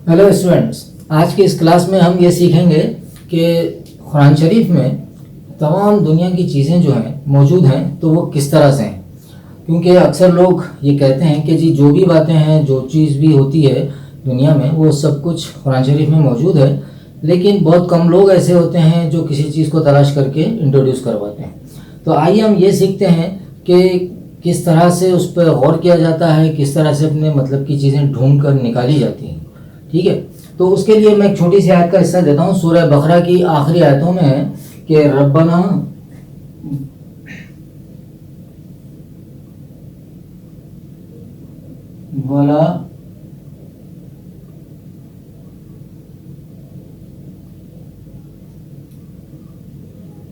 Hello students, आज की इस क्लास में हम ये सीखेंगे कि कुरान शरीफ में तमाम दुनिया की चीज़ें जो हैं मौजूद हैं तो वो किस तरह से हैं। क्योंकि अक्सर लोग ये कहते हैं कि जी जो भी बातें हैं, जो चीज़ भी होती है दुनिया में, वो सब कुछ कुरान शरीफ में मौजूद है, लेकिन बहुत कम लोग ऐसे होते हैं जो किसी चीज़ को तलाश करके इंट्रोड्यूस करवाते हैं। तो आइए हम ये सीखते हैं कि किस तरह से उस पर गौर किया जाता है, किस तरह से अपने मतलब की चीज़ें ढूंढ कर निकाली जाती हैं। ठीक है, तो उसके लिए मैं एक छोटी सी आयत का हिस्सा देता हूँ। सूरह बकरा की आखिरी आयतों में है कि रब्बना वला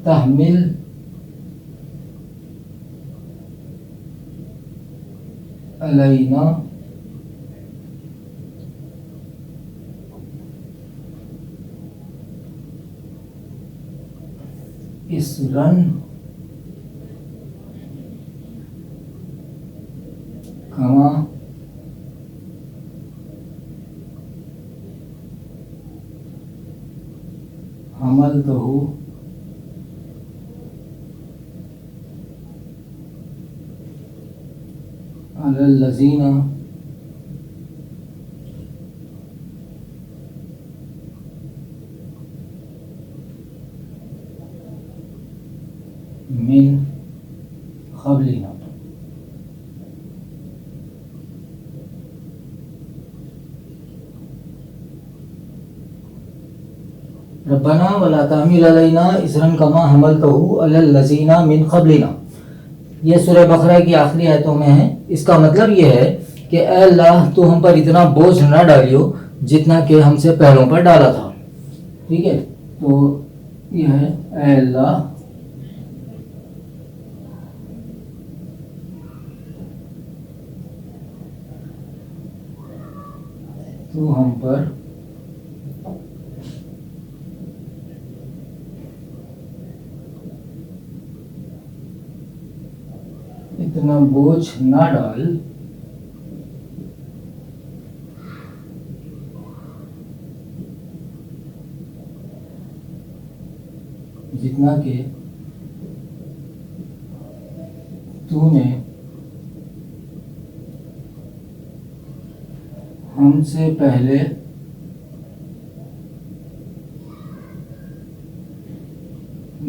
तहमिल अलैना इसरन कमा हमलतहु अलल्लज़ीना मिन क़ब्लिना। रब्बना वला तहमिल अलैना इसरन कमा हमलतहु अलल्लज़ीना मिन क़ब्लिना। ये सूरह बकरा की आखिरी आयतों में है। इसका मतलब ये है कि ऐ अल्लाह, तो हम पर इतना बोझ न डालियो जितना कि हमसे पहलों पर डाला था। ठीक है, तो यह है ऐ अल्लाह, तो हम पर इतना बोझ ना डाल जितना कि तूने हमसे पहले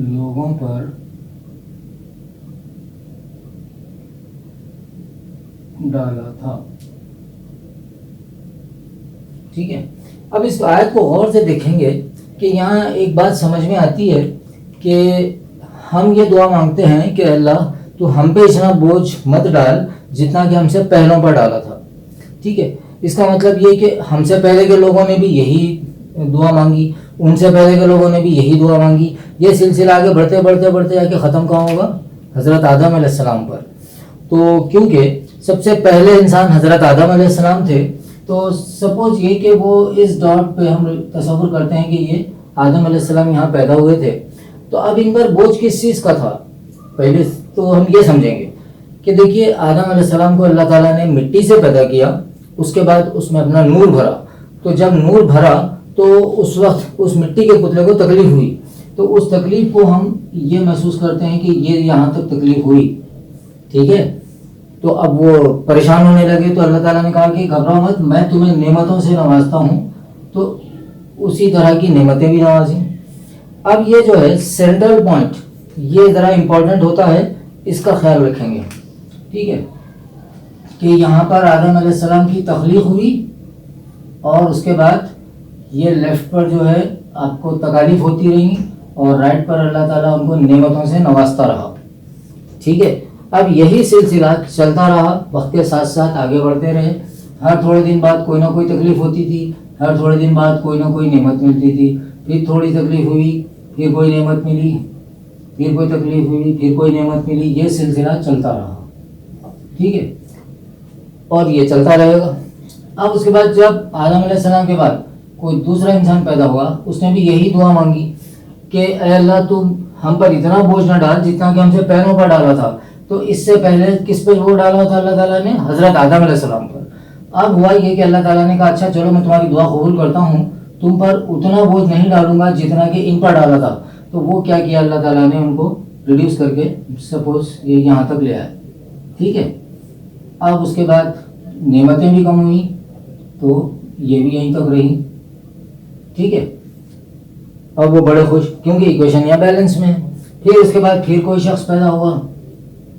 लोगों पर डाला था। ठीक है, अब इस आयत को गौर से देखेंगे कि यहाँ एक बात समझ में आती है कि हम ये दुआ मांगते हैं कि अल्लाह, तो हम पे इतना बोझ मत डाल जितना कि हमसे पहलों पर डाला था। ठीक है, इसका मतलब ये कि हमसे पहले के लोगों ने भी यही दुआ मांगी, उनसे पहले के लोगों ने भी यही दुआ मांगी। ये सिलसिला आगे बढ़ते बढ़ते बढ़ते जाके ख़त्म कहाँ होगा? हज़रत आदम अलैहिस्सलाम पर। तो क्योंकि सबसे पहले इंसान हज़रत आदम अलैहिस्सलाम थे, तो सपोज ये कि वो इस डॉट पे हम तसव्वुर करते हैं कि ये आदम अलैहिस्सलाम यहाँ पैदा हुए थे। तो अब इन पर बोझ किस चीज़ का था? पहले तो हम ये समझेंगे कि देखिए, आदम अलैहिस्सलाम को अल्लाह ताला ने मिट्टी से पैदा किया, उसके बाद उसमें अपना नूर भरा। तो जब नूर भरा तो उस वक्त उस मिट्टी के पुतले को तकलीफ हुई। तो उस तकलीफ को हम ये महसूस करते हैं कि ये यहाँ तक तकलीफ हुई। ठीक है, तो अब वो परेशान होने लगे, तो अल्लाह ताला ने कहा कि घबराओ मत, मैं तुम्हें नेमतों से नवाजता हूँ। तो उसी तरह की नेमतें भी नवाजी। अब ये जो है सेंट्रल पॉइंट, ये ज़रा इम्पोर्टेंट होता है, इसका ख्याल रखेंगे। ठीक है, कि यहाँ पर आदम अलैहिस्सलाम की तख्लीक हुई और उसके बाद ये लेफ्ट पर जो है आपको तकालीफ होती रही और राइट पर अल्लाह ताला उनको नेमतों से नवाजता रहा। ठीक है, अब यही सिलसिला चलता रहा, वक्त के साथ साथ आगे बढ़ते रहे। हर थोड़े दिन बाद कोई ना कोई तकलीफ होती थी, हर थोड़े दिन बाद कोई ना कोई नेमत मिलती थी, फिर थोड़ी तकलीफ हुई, फिर कोई नेमत मिली, फिर कोई तकलीफ हुई, फिर कोई नेमत मिली। ये सिलसिला चलता रहा। ठीक है, और ये चलता रहेगा। अब उसके बाद जब आदम अलैहिस्सलाम के बाद कोई दूसरा इंसान पैदा हुआ, उसने भी यही दुआ मांगी कि ऐ अल्लाह, तुम हम पर इतना बोझ ना डाल जितना कि हमसे पैरों पर डाला था। तो इससे पहले किस पे वो डाला था अल्लाह ताला ने? हज़रत आदम अलैहिस्सलाम पर। अब हुआ ये कि अल्लाह ताला ने कहा अच्छा चलो मैं तुम्हारी दुआ कबूल करता हूँ, तुम पर उतना बोझ नहीं डालूंगा जितना कि इन पर डाला था। तो वो क्या किया अल्लाह ताला ने, उनको रिड्यूस करके सपोज ये यहाँ तक ले आए, ठीक है। अब उसके बाद नेमतें भी कम हुई तो ये भी यहीं तक रही, ठीक है। अब वो बड़े खुश क्योंकि इक्वेशन यहाँ बैलेंस में है। फिर उसके बाद फिर कोई शख्स पैदा हुआ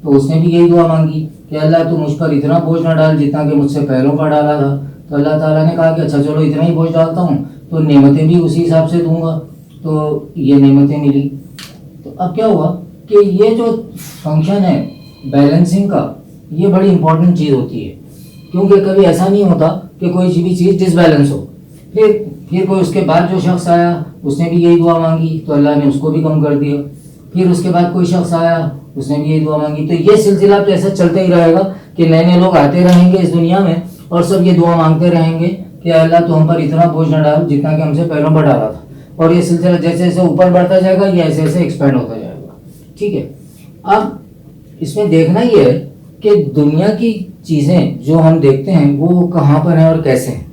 तो उसने भी यही दुआ मांगी कि अल्लाह तू मुझ पर इतना बोझ ना डाल जितना कि मुझसे पहलों पर डाला था। तो अल्लाह ताला ने कहा कि अच्छा चलो इतना ही बोझ डालता हूँ तो नेमतें भी उसी हिसाब से दूंगा। तो ये नेमतें मिली। तो अब क्या हुआ कि ये जो फंक्शन है बैलेंसिंग का, ये बड़ी इंपॉर्टेंट चीज़ होती है, क्योंकि कभी ऐसा नहीं होता कि कोई भी चीज़ डिसबैलेंस हो। फिर कोई उसके बाद जो शख्स आया उसने भी यही दुआ मांगी तो अल्लाह ने उसको भी कम कर दिया। फिर उसके बाद कोई शख्स आया उसने भी यही दुआ मांगी। तो ये सिलसिला तो ऐसा चलता ही रहेगा कि नए नए लोग आते रहेंगे इस दुनिया में और सब ये दुआ मांगते रहेंगे कि अल्लाह तो हम पर इतना बोझ न डाल जितना कि हमसे पहलों पर डाला था। और ये सिलसिला जैसे जैसे ऊपर बढ़ता जाएगा ये ऐसे ऐसे एक्सपेंड होता जाएगा, ठीक है। अब इसमें देखना ये है कि दुनिया की चीज़ें जो हम देखते हैं वो कहाँ पर हैं और कैसे हैं।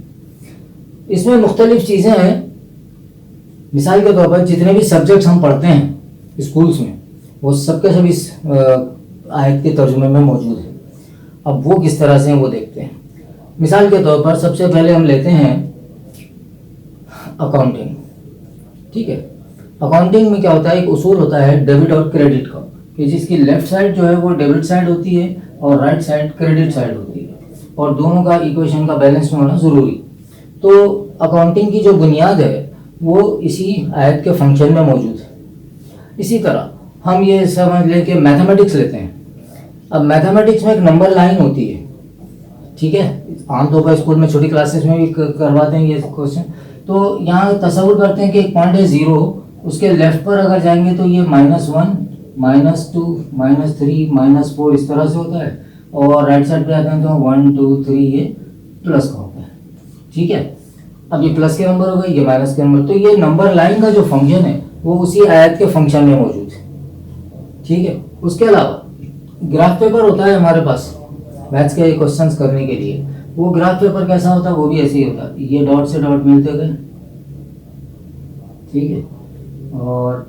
इसमें मुख्तलिफ चीज़ें हैं। मिसाल के तौर पर जितने भी सब्जेक्ट्स हम पढ़ते हैं स्कूल्स में वो सबके सब इस आयत के तर्जुमे में मौजूद है। अब वो किस तरह से हैं वो देखते हैं। मिसाल के तौर पर सबसे पहले हम लेते हैं अकाउंटिंग, ठीक है। अकाउंटिंग में क्या होता है, एक उसूल होता है डेबिट और क्रेडिट का, कि जिसकी लेफ्ट साइड जो है वो डेबिट साइड होती है और राइट साइड क्रेडिट साइड होती है और दोनों का इक्वेशन का बैलेंस में होना ज़रूरी। तो अकाउंटिंग की जो बुनियाद है वो इसी आयत के फंक्शन में मौजूद है। इसी तरह हम ये समझ लें कि मैथमेटिक्स लेते हैं। अब मैथमेटिक्स में एक नंबर लाइन होती है, ठीक है। आमतौर पर स्कूल में छोटी क्लासेस में भी करवाते हैं ये क्वेश्चन। तो यहाँ तसव्वुर करते हैं कि एक पॉइंट है 0, उसके लेफ्ट पर अगर जाएंगे तो ये -1 -2 -3 -4 इस तरह से होता है और राइट साइड पे आते हैं तो 1 2 3 ये प्लस का होता है, ठीक है। अब ये प्लस के नंबर हो गए, ये माइनस के नंबर। तो ये नंबर लाइन का जो फंक्शन है वो उसी आयत के फंक्शन में मौजूद है, ठीक है। उसके अलावा ग्राफ पेपर होता है हमारे पास मैथ्स के क्वेश्चंस करने के लिए। वो ग्राफ पेपर कैसा होता है, वो भी ऐसे ही होता है, ये डॉट से डॉट मिलते गए, ठीक है। और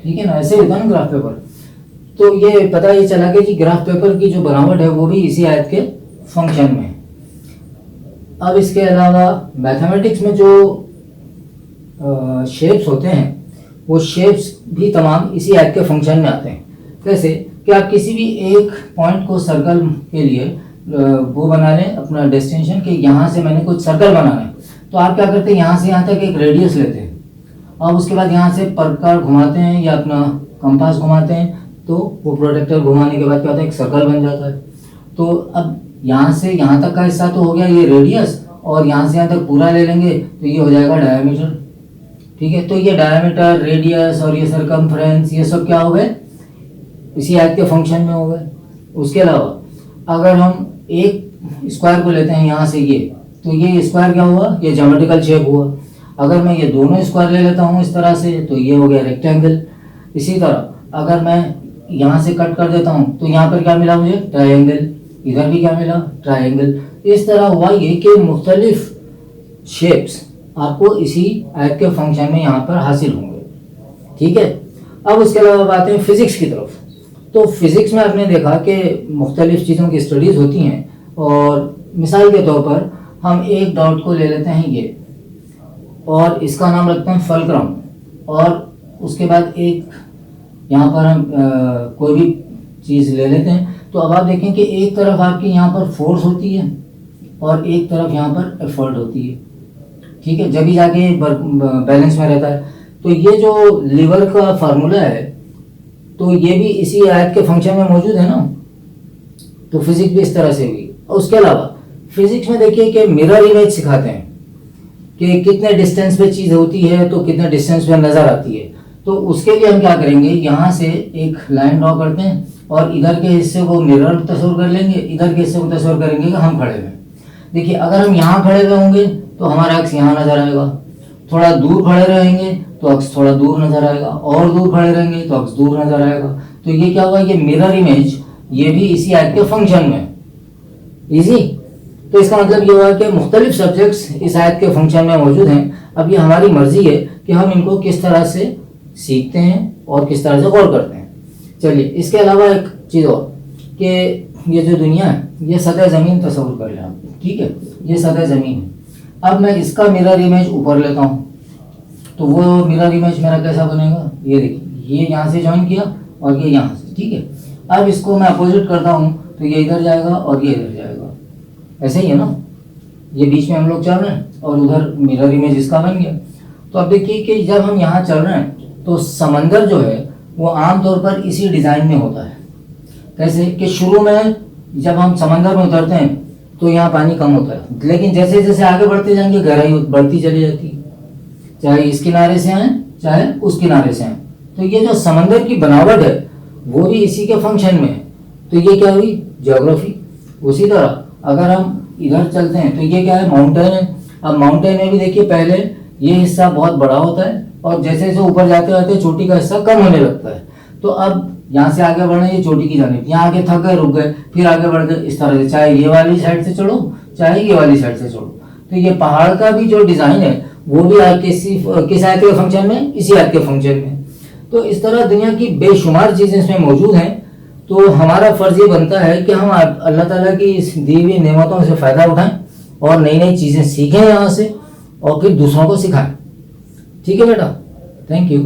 ठीक है ना, ऐसे ही होता है ना ग्राफ पेपर। तो ये पता ही चला कि ग्राफ पेपर की जो बनावट है वो भी इसी आयत के फंक्शन में है। अब इसके अलावा मैथमेटिक्स में जो शेप्स होते हैं वो शेप्स भी तमाम इसी आयत के फंक्शन में आते हैं। कैसे कि आप किसी भी एक पॉइंट को सर्कल के लिए वो बना लें अपना डेस्टिनेशन कि यहाँ से मैंने कुछ सर्कल बनाना है, तो आप क्या करते हैं, यहाँ से यहाँ तक एक रेडियस लेते हैं और उसके बाद यहाँ से परकार घुमाते हैं या अपना कंपास घुमाते हैं, तो वो प्रोटेक्टर घुमाने के बाद क्या होता है, एक सर्कल बन जाता है। तो अब यहाँ से यहाँ तक का हिस्सा तो हो गया ये रेडियस, और यहाँ से यहाँ तक पूरा ले लेंगे तो ये हो जाएगा डायमीटर, ठीक है। तो ये डायमीटर, रेडियस और ये सरकमफ्रेंस ये सब क्या हो गए, इसी आयत के फंक्शन में हो गए। उसके अलावा अगर हम एक स्क्वायर को लेते हैं यहाँ से ये, तो ये स्क्वायर क्या हुआ, ये ज्योमेट्रिकल शेप हुआ। अगर मैं ये दोनों स्क्वायर ले लेता हूँ इस तरह से तो ये हो गया रेक्टेंगल। इसी तरह अगर मैं यहाँ से कट कर देता हूँ तो यहाँ पर क्या मिला मुझे, ट्रायंगल। इधर भी क्या मिला, ट्रायंगल। इस तरह हुआ ये कि मुख्तलिफ शेप्स आपको इसी आयत के फंक्शन में यहाँ पर हासिल होंगे, ठीक है। अब उसके अलावा आते हैं फिजिक्स की तरफ। तो फिजिक्स में आपने देखा कि मुख्तलिफ चीज़ों की स्टडीज़ होती हैं, और मिसाल के तौर पर हम एक डॉट को ले लेते हैं ये, और इसका नाम रखते हैं फल्क्रम, और उसके बाद एक यहाँ पर हम कोई भी चीज़ ले लेते हैं। तो अब आप देखें कि एक तरफ आपकी यहाँ पर फोर्स होती है और एक तरफ यहाँ पर एफर्ट होती है, ठीक है, जब भी जाके बैलेंस में रहता है। तो ये जो लीवर का फार्मूला है तो ये भी इसी आयत के फंक्शन में मौजूद है ना। तो फिजिक्स भी इस तरह से हुई। और उसके अलावा फिजिक्स में देखिए कि मिरर इमेज सिखाते हैं कि कितने डिस्टेंस पे चीज़ होती है तो कितने डिस्टेंस पे नज़र आती है। तो उसके लिए हम क्या करेंगे, यहाँ से एक लाइन ड्रॉ करते हैं और इधर के हिस्से को मिरर तस्वीर कर लेंगे, इधर के हिस्से को तस्वीर करेंगे कि हम खड़े हुए। देखिए अगर हम यहाँ खड़े हुए होंगे तो हमारा एक्स यहाँ नज़र आएगा, थोड़ा दूर खड़े रहेंगे तो अक्स थोड़ा दूर नजर आएगा, और दूर खड़े रहेंगे तो अक्स दूर नजर आएगा। तो ये क्या हुआ, ये मिरर इमेज ये भी इसी आयत के फंक्शन में। इजी। तो इसका मतलब ये हुआ कि मुख्तलिफ सब्जेक्ट्स इस आयत के फंक्शन में मौजूद हैं। अब ये हमारी मर्जी है कि हम इनको किस तरह से सीखते हैं और किस तरह से गौर करते हैं। चलिए, इसके अलावा एक चीज़ और कि ये जो दुनिया है ये सतह ज़मीन तस्वुर कर लें आप, ठीक है, ये सतह ज़मीन है। अब मैं इसका मिरर इमेज ऊपर लेता हूँ, तो वो मिरर इमेज मेरा कैसा बनेगा, ये देखिए, ये यहाँ से ज्वाइन किया और ये यहाँ से, ठीक है। अब इसको मैं अपोजिट करता हूँ तो ये इधर जाएगा और ये इधर जाएगा, ऐसे ही है ना, ये बीच में हम लोग चल रहे हैं और उधर मिरर इमेज इसका बन गया। तो अब देखिए कि जब हम यहाँ चल रहे हैं तो समंदर जो है वो आमतौर पर इसी डिज़ाइन में होता है। कैसे कि शुरू में जब हम समंदर में उतरते हैं तो यहाँ पानी कम होता है, लेकिन जैसे जैसे आगे बढ़ते जाएंगे गहराई बढ़ती चली जाती है, चाहे इस किनारे से आए चाहे उस किनारे से आए। तो ये जो समंदर की बनावट है वो भी इसी के फंक्शन में है। तो ये क्या हुई, ज्योग्राफी। उसी तरह अगर हम इधर चलते हैं तो ये क्या है, माउंटेन है। अब माउंटेन में भी देखिए पहले ये हिस्सा बहुत बड़ा होता है और जैसे जैसे ऊपर जाते जाते चोटी का हिस्सा कम होने लगता है। तो अब यहाँ से आगे बढ़ना, ये चोटी की जानिब, यहाँ आगे थक गए, रुक गए, फिर आगे बढ़ गए, इस तरह से, चाहे ये वाली साइड से चढ़ो चाहे ये वाली साइड से चढ़ो। तो ये पहाड़ का भी जो डिज़ाइन है वो भी किस आयत के फंक्शन में, इसी आयत के फंक्शन में। तो इस तरह दुनिया की बेशुमार चीज़ें इसमें मौजूद हैं। तो हमारा फ़र्ज़ ये बनता है कि हम अल्लाह ताला की इस दी हुई नेमतों से फ़ायदा उठाएं और नई नई चीज़ें सीखें यहाँ से और फिर दूसरों को सिखाएं। ठीक है बेटा, थैंक यू।